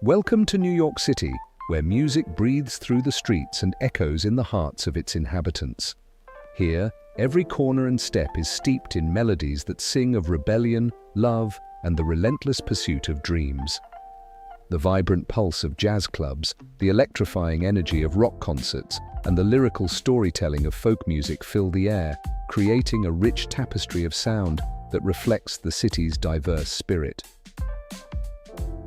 Welcome to New York City, where music breathes through the streets and echoes in the hearts of its inhabitants. Here, every corner and step is steeped in melodies that sing of rebellion, love, and the relentless pursuit of dreams. The vibrant pulse of jazz clubs, the electrifying energy of rock concerts, and the lyrical storytelling of folk music fill the air, creating a rich tapestry of sound that reflects the city's diverse spirit.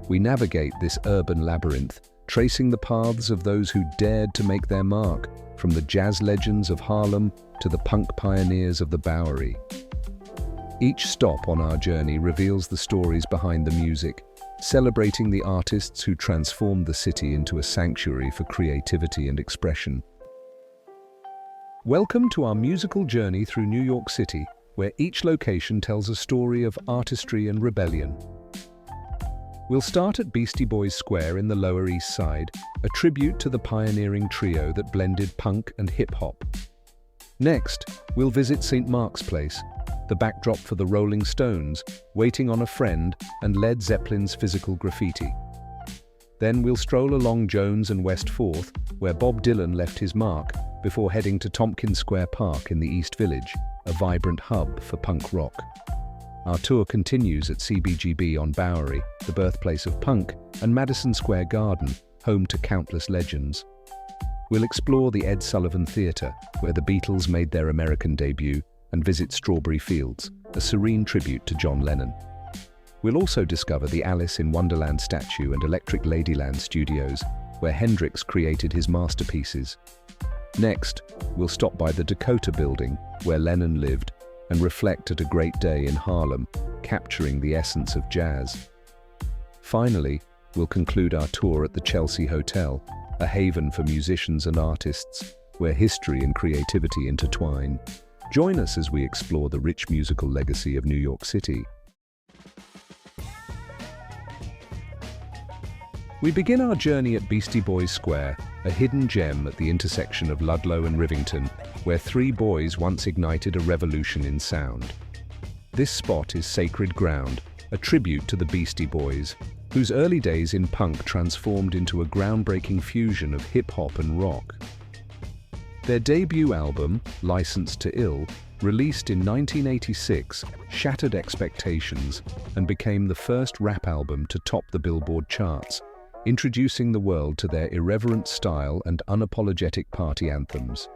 We navigate this urban labyrinth, tracing the paths of those who dared to make their mark, from the jazz legends of Harlem to the punk pioneers of the Bowery. Each stop on our journey reveals the stories behind the music, celebrating the artists who transformed the city into a sanctuary for creativity and expression. Welcome to our musical journey through New York City, where each location tells a story of artistry and rebellion. We'll start at Beastie Boys Square in the Lower East Side, a tribute to the pioneering trio that blended punk and hip-hop. Next, we'll visit St. Mark's Place, the backdrop for the Rolling Stones, Waiting on a Friend, and Led Zeppelin's Physical Graffiti. Then we'll stroll along Jones and West 4th, where Bob Dylan left his mark, before heading to Tompkins Square Park in the East Village, a vibrant hub for punk rock. Our tour continues at CBGB on Bowery, the birthplace of punk, and Madison Square Garden, home to countless legends. We'll explore the Ed Sullivan Theater, where the Beatles made their American debut, and visit Strawberry Fields, a serene tribute to John Lennon. We'll also discover the Alice in Wonderland statue and Electric Ladyland studios, where Hendrix created his masterpieces. Next, we'll stop by the Dakota Building, where Lennon lived, and reflect at a great day in Harlem, capturing the essence of jazz. Finally, we'll conclude our tour at the Chelsea Hotel, a haven for musicians and artists, where history and creativity intertwine. Join us as we explore the rich musical legacy of New York City. We begin our journey at Beastie Boys Square, a hidden gem at the intersection of Ludlow and Rivington, where three boys once ignited a revolution in sound. This spot is sacred ground, a tribute to the Beastie Boys, whose early days in punk transformed into a groundbreaking fusion of hip-hop and rock. Their debut album, Licensed to Ill, released in 1986, shattered expectations and became the first rap album to top the Billboard charts, introducing the world to their irreverent style and unapologetic party anthems.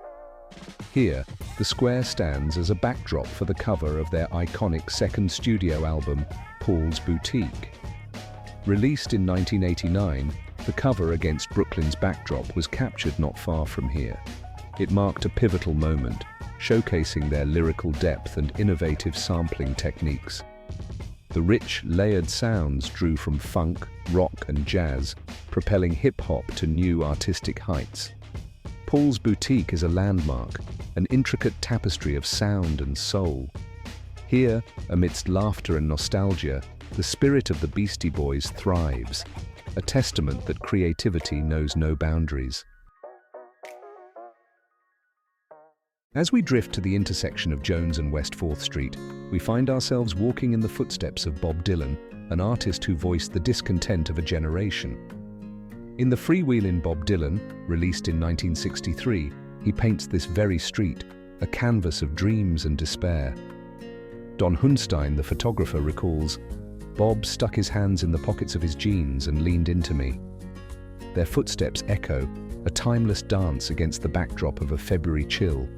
Here, the square stands as a backdrop for the cover of their iconic second studio album, Paul's Boutique. Released in 1989, the cover against Brooklyn's backdrop was captured not far from here. It marked a pivotal moment, showcasing their lyrical depth and innovative sampling techniques. The rich, layered sounds drew from funk, rock, and jazz, propelling hip-hop to new artistic heights. Paul's Boutique is a landmark, an intricate tapestry of sound and soul. Here, amidst laughter and nostalgia, the spirit of the Beastie Boys thrives, a testament that creativity knows no boundaries. As we drift to the intersection of Jones and West 4th Street, we find ourselves walking in the footsteps of Bob Dylan, an artist who voiced the discontent of a generation. In the freewheelin' Bob Dylan, released in 1963, he paints this very street, a canvas of dreams and despair. Don Hunstein, the photographer, recalls, "Bob stuck his hands in the pockets of his jeans and leaned into me." Their footsteps echo, a timeless dance against the backdrop of a February chill.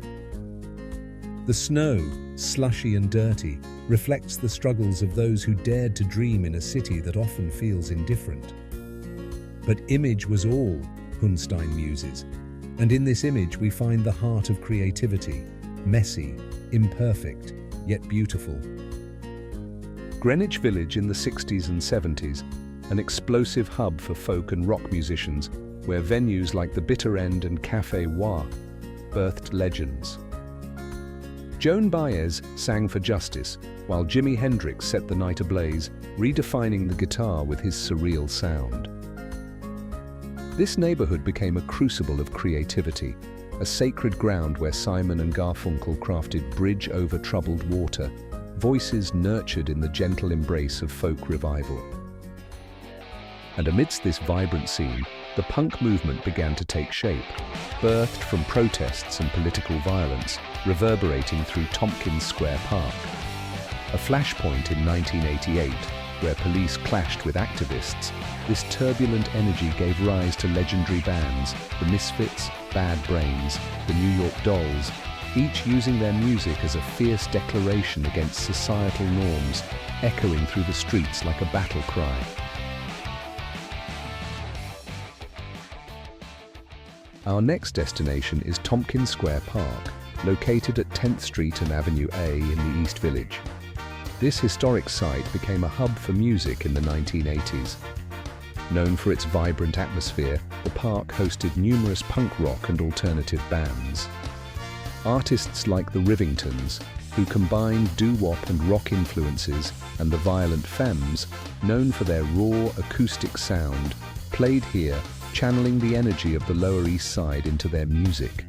The snow, slushy and dirty, reflects the struggles of those who dared to dream in a city that often feels indifferent. But image was all, Hunstein muses, and in this image we find the heart of creativity, messy, imperfect, yet beautiful. Greenwich Village in the 60s and 70s, an explosive hub for folk and rock musicians, where venues like the Bitter End and Café Wah birthed legends. Joan Baez sang for justice, while Jimi Hendrix set the night ablaze, redefining the guitar with his surreal sound. This neighborhood became a crucible of creativity, a sacred ground where Simon and Garfunkel crafted Bridge Over Troubled Water, voices nurtured in the gentle embrace of folk revival. And amidst this vibrant scene, the punk movement began to take shape, birthed from protests and political violence, reverberating through Tompkins Square Park. A flashpoint in 1988, where police clashed with activists, this turbulent energy gave rise to legendary bands, the Misfits, Bad Brains, the New York Dolls, each using their music as a fierce declaration against societal norms, echoing through the streets like a battle cry. Our next destination is Tompkins Square Park, located at 10th Street and Avenue A in the East Village. This historic site became a hub for music in the 1980s. Known for its vibrant atmosphere, the park hosted numerous punk rock and alternative bands. Artists like the Rivingtons, who combined doo-wop and rock influences, and the Violent Femmes, known for their raw acoustic sound, played here, channeling the energy of the Lower East Side into their music.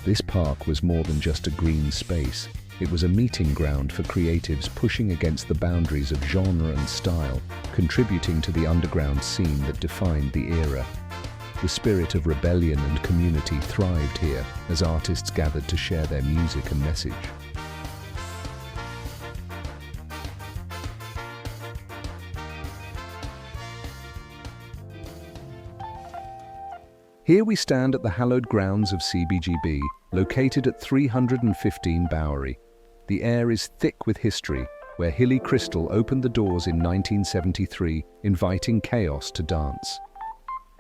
This park was more than just a green space. It was a meeting ground for creatives pushing against the boundaries of genre and style, contributing to the underground scene that defined the era. The spirit of rebellion and community thrived here as artists gathered to share their music and message. Here we stand at the hallowed grounds of CBGB, located at 315 Bowery. The air is thick with history, where Hilly Crystal opened the doors in 1973, inviting chaos to dance.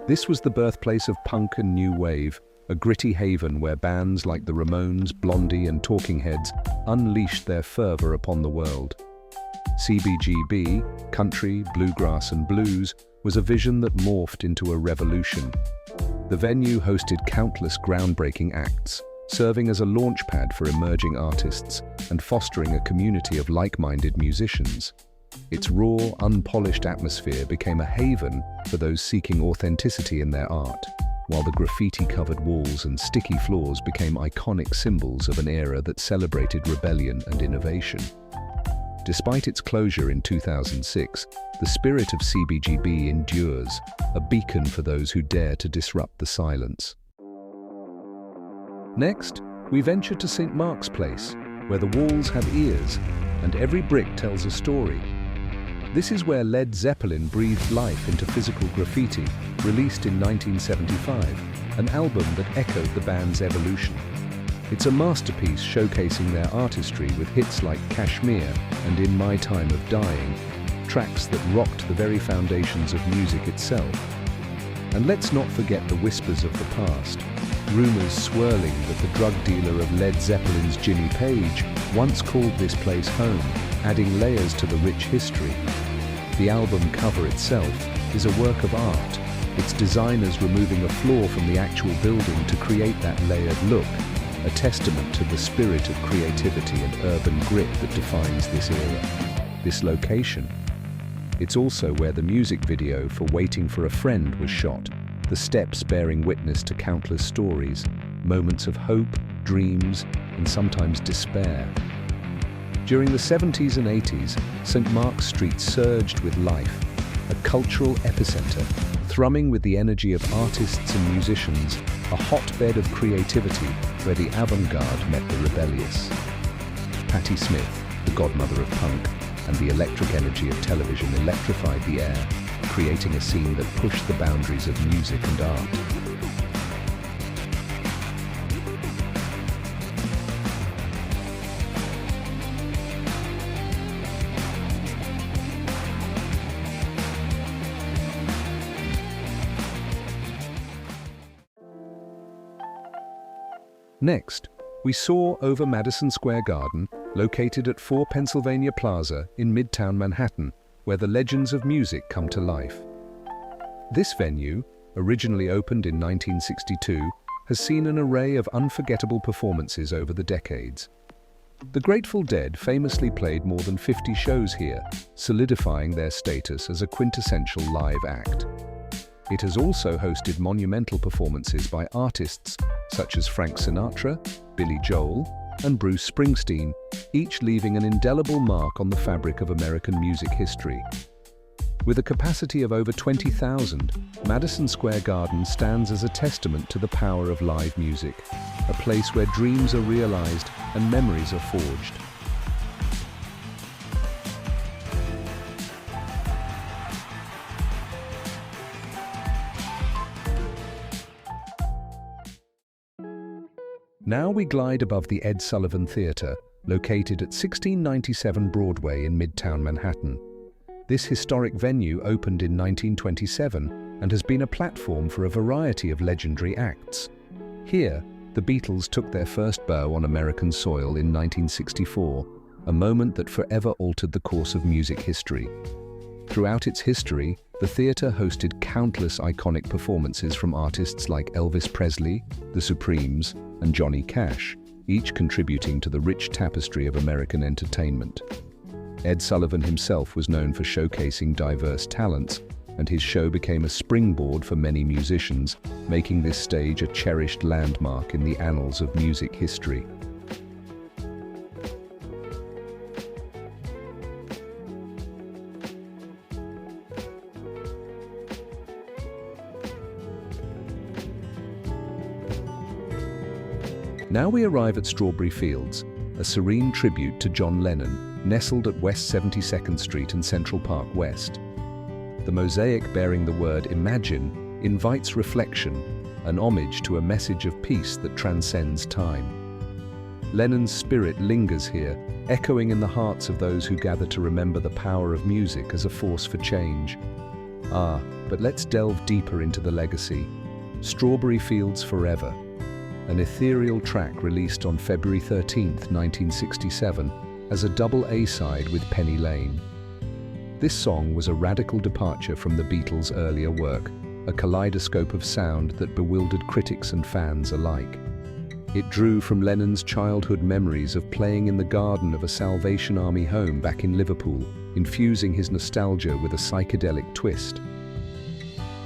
This was the birthplace of punk and new wave, a gritty haven where bands like the Ramones, Blondie and Talking Heads unleashed their fervor upon the world. CBGB, country, bluegrass and blues, was a vision that morphed into a revolution. The venue hosted countless groundbreaking acts, serving as a launchpad for emerging artists and fostering a community of like-minded musicians. Its raw, unpolished atmosphere became a haven for those seeking authenticity in their art, while the graffiti-covered walls and sticky floors became iconic symbols of an era that celebrated rebellion and innovation. Despite its closure in 2006, the spirit of CBGB endures, a beacon for those who dare to disrupt the silence. Next, we venture to St. Mark's Place, where the walls have ears and every brick tells a story. This is where Led Zeppelin breathed life into physical graffiti, released in 1975, an album that echoed the band's evolution. It's a masterpiece showcasing their artistry with hits like Kashmir and In My Time of Dying, tracks that rocked the very foundations of music itself. And let's not forget the whispers of the past, rumors swirling that the drug dealer of Led Zeppelin's Jimmy Page once called this place home, adding layers to the rich history. The album cover itself is a work of art, its designers removing a floor from the actual building to create that layered look, a testament to the spirit of creativity and urban grit that defines this era. This location. It's also where the music video for Waiting for a Friend was shot, the steps bearing witness to countless stories, moments of hope, dreams, and sometimes despair. During the 70s and 80s, St. Mark's Street surged with life, a cultural epicenter, thrumming with the energy of artists and musicians, a hotbed of creativity where the avant-garde met the rebellious. Patti Smith, the godmother of punk, and the electric energy of television electrified the air, creating a scene that pushed the boundaries of music and art. Next, we soar over Madison Square Garden, located at 4 Pennsylvania Plaza in Midtown Manhattan, where the legends of music come to life. This venue, originally opened in 1962, has seen an array of unforgettable performances over the decades. The Grateful Dead famously played more than 50 shows here, solidifying their status as a quintessential live act. It has also hosted monumental performances by artists such as Frank Sinatra, Billy Joel, and Bruce Springsteen, each leaving an indelible mark on the fabric of American music history. With a capacity of over 20,000, Madison Square Garden stands as a testament to the power of live music, a place where dreams are realized and memories are forged. Now we glide above the Ed Sullivan Theater, located at 1697 Broadway in Midtown Manhattan. This historic venue opened in 1927 and has been a platform for a variety of legendary acts. Here, the Beatles took their first bow on American soil in 1964, a moment that forever altered the course of music history. Throughout its history, the theater hosted countless iconic performances from artists like Elvis Presley, The Supremes, and Johnny Cash, each contributing to the rich tapestry of American entertainment. Ed Sullivan himself was known for showcasing diverse talents, and his show became a springboard for many musicians, making this stage a cherished landmark in the annals of music history. Now we arrive at Strawberry Fields, a serene tribute to John Lennon, nestled at West 72nd Street and Central Park West. The mosaic bearing the word Imagine invites reflection, an homage to a message of peace that transcends time. Lennon's spirit lingers here, echoing in the hearts of those who gather to remember the power of music as a force for change. But let's delve deeper into the legacy. Strawberry Fields Forever, an ethereal track released on February 13, 1967, as a double A-side with Penny Lane. This song was a radical departure from the Beatles' earlier work, a kaleidoscope of sound that bewildered critics and fans alike. It drew from Lennon's childhood memories of playing in the garden of a Salvation Army home back in Liverpool, infusing his nostalgia with a psychedelic twist.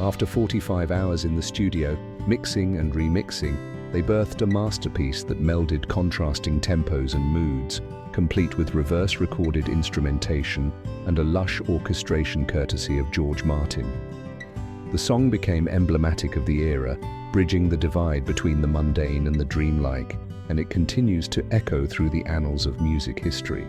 After 45 hours in the studio, mixing and remixing, they birthed a masterpiece that melded contrasting tempos and moods, complete with reverse-recorded instrumentation and a lush orchestration courtesy of George Martin. The song became emblematic of the era, bridging the divide between the mundane and the dreamlike, and it continues to echo through the annals of music history.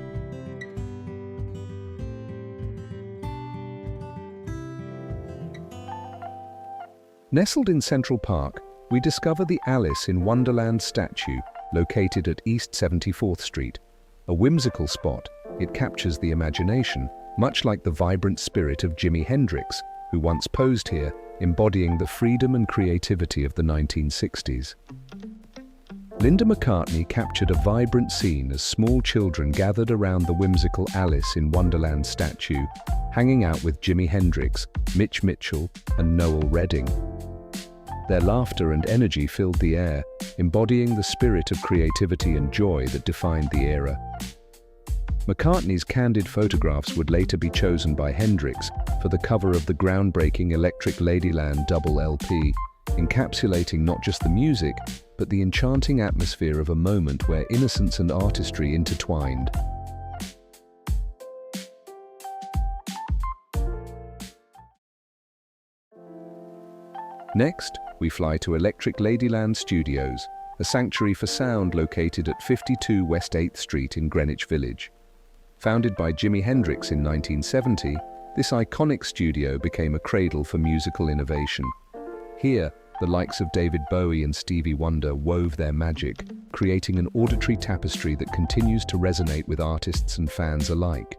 Nestled in Central Park, we discover the Alice in Wonderland statue, located at East 74th Street. A whimsical spot, it captures the imagination, much like the vibrant spirit of Jimi Hendrix, who once posed here, embodying the freedom and creativity of the 1960s. Linda McCartney captured a vibrant scene as small children gathered around the whimsical Alice in Wonderland statue, hanging out with Jimi Hendrix, Mitch Mitchell, and Noel Redding. Their laughter and energy filled the air, embodying the spirit of creativity and joy that defined the era. McCartney's candid photographs would later be chosen by Hendrix for the cover of the groundbreaking Electric Ladyland double LP, encapsulating not just the music, but the enchanting atmosphere of a moment where innocence and artistry intertwined. Next, we fly to Electric Ladyland Studios, a sanctuary for sound located at 52 West 8th Street in Greenwich Village. Founded by Jimi Hendrix in 1970, this iconic studio became a cradle for musical innovation. Here, the likes of David Bowie and Stevie Wonder wove their magic, creating an auditory tapestry that continues to resonate with artists and fans alike.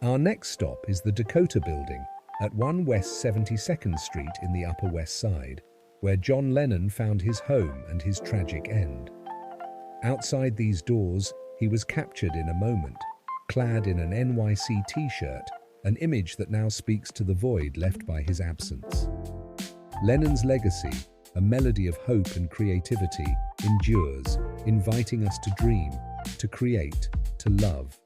Our next stop is the Dakota Building at 1 West 72nd Street in the Upper West Side, where John Lennon found his home and his tragic end. Outside these doors, He was captured in a moment, clad in an NYC t-shirt, an image that now speaks to the void left by his absence. Lennon's legacy, a melody of hope and creativity, endures, inviting us to dream, to create, to love.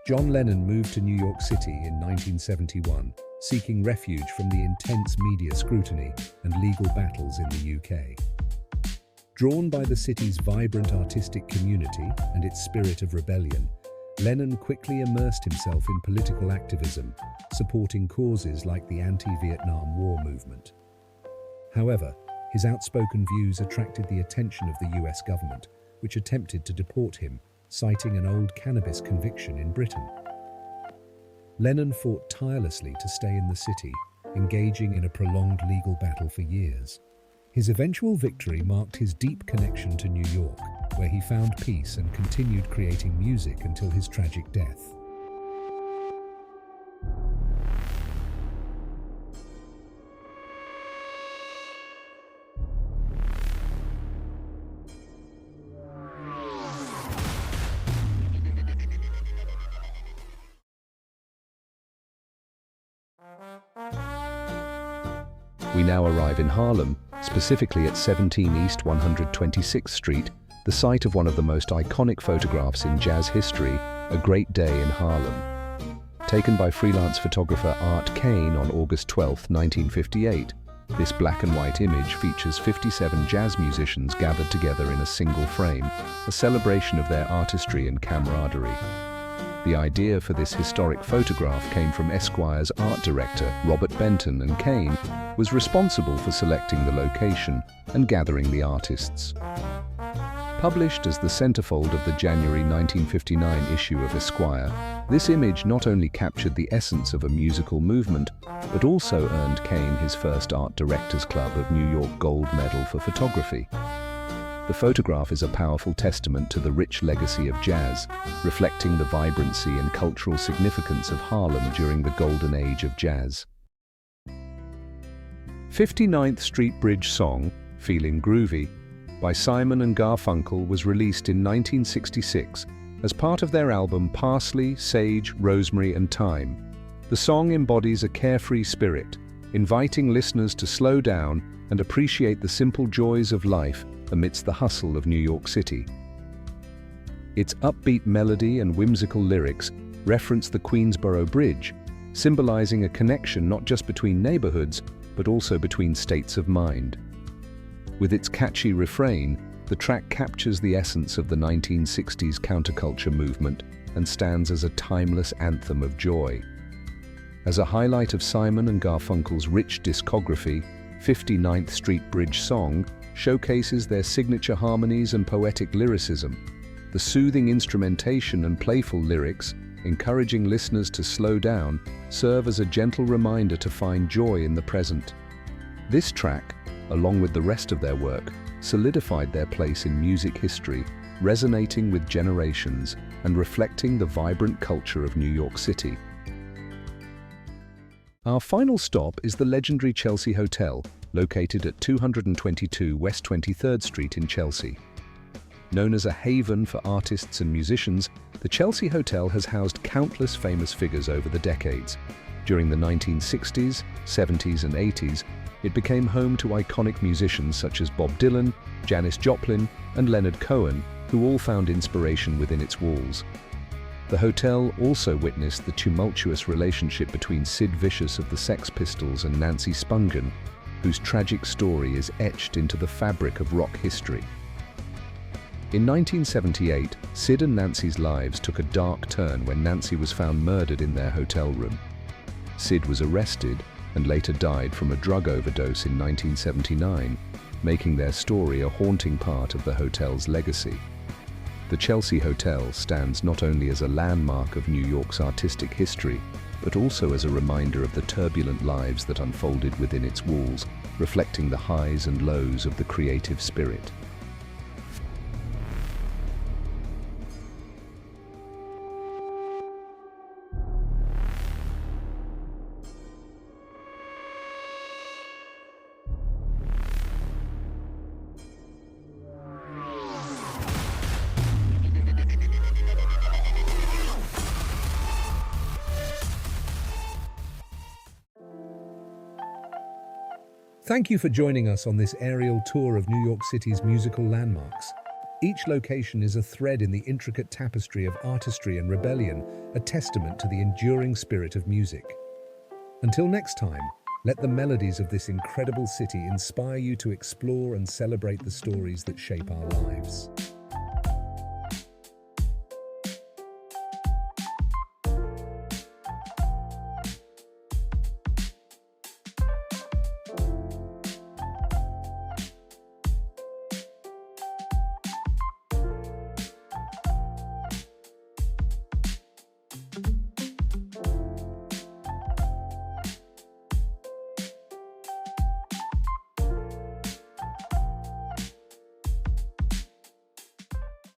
John Lennon moved to New York City in 1971, seeking refuge from the intense media scrutiny and legal battles in the UK. Drawn by the city's vibrant artistic community and its spirit of rebellion, Lennon quickly immersed himself in political activism, supporting causes like the anti-Vietnam War movement. However, his outspoken views attracted the attention of the US government, which attempted to deport him, citing an old cannabis conviction in Britain. Lennon fought tirelessly to stay in the city, engaging in a prolonged legal battle for years. His eventual victory marked his deep connection to New York, where he found peace and continued creating music until his tragic death. We now arrive in Harlem, specifically at 17 East 126th Street, the site of one of the most iconic photographs in jazz history, A Great Day in Harlem. Taken by freelance photographer Art Kane on August 12, 1958, this black and white image features 57 jazz musicians gathered together in a single frame, a celebration of their artistry and camaraderie. The idea for this historic photograph came from Esquire's art director, Robert Benton, and Kane was responsible for selecting the location and gathering the artists. Published as the centerfold of the January 1959 issue of Esquire, this image not only captured the essence of a musical movement, but also earned Kane his first Art Directors Club of New York Gold Medal for photography. The photograph is a powerful testament to the rich legacy of jazz, reflecting the vibrancy and cultural significance of Harlem during the golden age of jazz. 59th Street Bridge song, Feeling Groovy, by Simon and Garfunkel was released in 1966 as part of their album Parsley, Sage, Rosemary and Thyme. The song embodies a carefree spirit, inviting listeners to slow down and appreciate the simple joys of life amidst the hustle of New York City. Its upbeat melody and whimsical lyrics reference the Queensboro Bridge, symbolizing a connection not just between neighborhoods, but also between states of mind. With its catchy refrain, the track captures the essence of the 1960s counterculture movement and stands as a timeless anthem of joy. As a highlight of Simon and Garfunkel's rich discography, 59th Street Bridge song showcases their signature harmonies and poetic lyricism. The soothing instrumentation and playful lyrics, encouraging listeners to slow down, serve as a gentle reminder to find joy in the present. This track, along with the rest of their work, solidified their place in music history, resonating with generations and reflecting the vibrant culture of New York City. Our final stop is the legendary Chelsea Hotel, located at 222 West 23rd Street in Chelsea. Known as a haven for artists and musicians, the Chelsea Hotel has housed countless famous figures over the decades. During the 1960s, 70s and 80s, it became home to iconic musicians such as Bob Dylan, Janis Joplin and Leonard Cohen, who all found inspiration within its walls. The hotel also witnessed the tumultuous relationship between Sid Vicious of the Sex Pistols and Nancy Spungen, whose tragic story is etched into the fabric of rock history. In 1978, Sid and Nancy's lives took a dark turn when Nancy was found murdered in their hotel room. Sid was arrested and later died from a drug overdose in 1979, making their story a haunting part of the hotel's legacy. The Chelsea Hotel stands not only as a landmark of New York's artistic history, but also as a reminder of the turbulent lives that unfolded within its walls, reflecting the highs and lows of the creative spirit. Thank you for joining us on this aerial tour of New York City's musical landmarks. Each location is a thread in the intricate tapestry of artistry and rebellion, a testament to the enduring spirit of music. Until next time, let the melodies of this incredible city inspire you to explore and celebrate the stories that shape our lives.